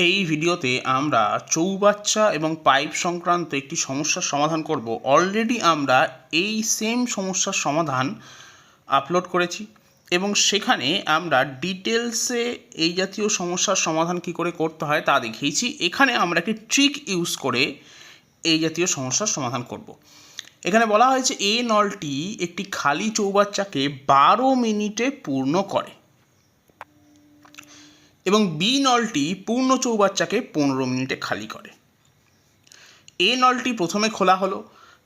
এই ভিডিওতে আমরা চৌবাচ্চা এবং পাইপ সংক্রান্ত একটি সমস্যার সমাধান করব। অলরেডি আমরা এই সেম সমস্যার সমাধান আপলোড করেছি এবং সেখানে আমরা ডিটেলসে এই জাতীয় সমস্যার সমাধান কি করে করতে হয় তা দেখিয়েছি। এখানে আমরা একটি ট্রিক ইউজ করে এই জাতীয় সমস্যার সমাধান করব। এখানে বলা হয়েছে এ নলটি একটি খালি চৌবাচ্চাকে 12 মিনিটে পূর্ণ করে এবং বি নলটি পূর্ণ চৌবাচ্চাকে 15 মিনিটে খালি করে। এ নলটি প্রথমে খোলা হলো,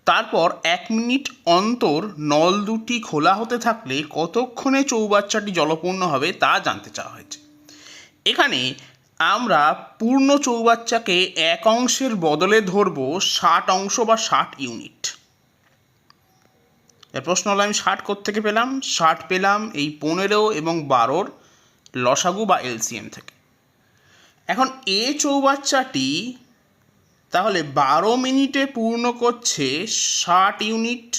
তারপর 1 মিনিট অন্তর নল দুটি খোলা হতে থাকলে কতক্ষণে চৌবাচ্চাটি জলপূর্ণ হবে তা জানতে চাওয়া হয়েছে। এখানে আমরা পূর্ণ চৌবাচ্চাকে 1 অংশের বদলে ধরব 60 অংশ বা 60 ইউনিট। এর প্রশ্ন হলো আমি 60 কোত্থেকে পেলাম? 60 পেলাম এই 15 এবং 12-র লসাগু বা এলসিএম থেকে। এখন এ চৌবাচ্চাটি তাহলে 12 মিনিটে পূর্ণ করছে 60 ইউনিট,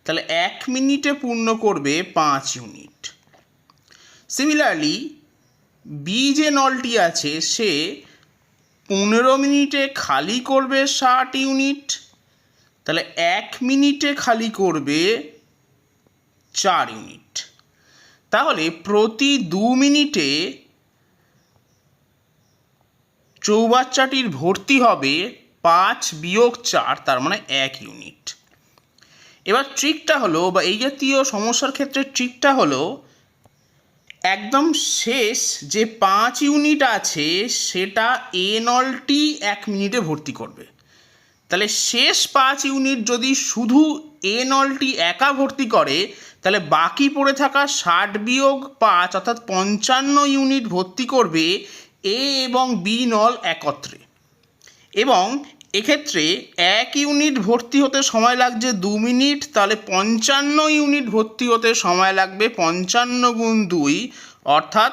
তাহলে 1 মিনিটে পূর্ণ করবে 5 ইউনিট। সিমিলারলি বি যে নলটি আছে সে 15 মিনিটে খালি করবে 60 ইউনিট, তাহলে 1 মিনিটে খালি করবে 4 ইউনিট। তাহলে প্রতি 2 মিনিটে চৌবাচ্চাটির ভর্তি হবে 5 বিয়োগ 4, তার মানে 1 ইউনিট। এবার ট্রিকটা হলো, বা এই জাতীয় সমস্যার ক্ষেত্রে ট্রিকটা হলো, একদম শেষ যে 5 ইউনিট আছে সেটা এ নলটি 1 মিনিটে ভর্তি করবে। তাহলে শেষ 5 ইউনিট যদি শুধু এ নলটি একা ভর্তি করে তাহলে বাকি পড়ে থাকা 60 বিয়োগ 5 অর্থাৎ 55 ইউনিট ভর্তি করবে এ এবং বি নল একত্রে। এবং এক্ষেত্রে 1 ইউনিট ভর্তি হতে সময় লাগছে 2 মিনিট, তাহলে 55 ইউনিট ভর্তি হতে সময় লাগবে 55 গুণ 2 অর্থাৎ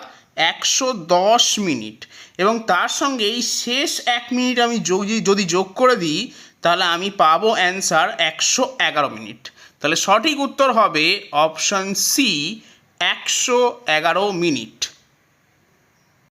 110 মিনিট। এবং তার সঙ্গে এই শেষ 1 মিনিট আমি যদি যোগ করে দিই তাহলে আমি পাবো অ্যান্সার 111 মিনিট। তাহলে সঠিক উত্তর হবে অপশন সি, 111 মিনিট।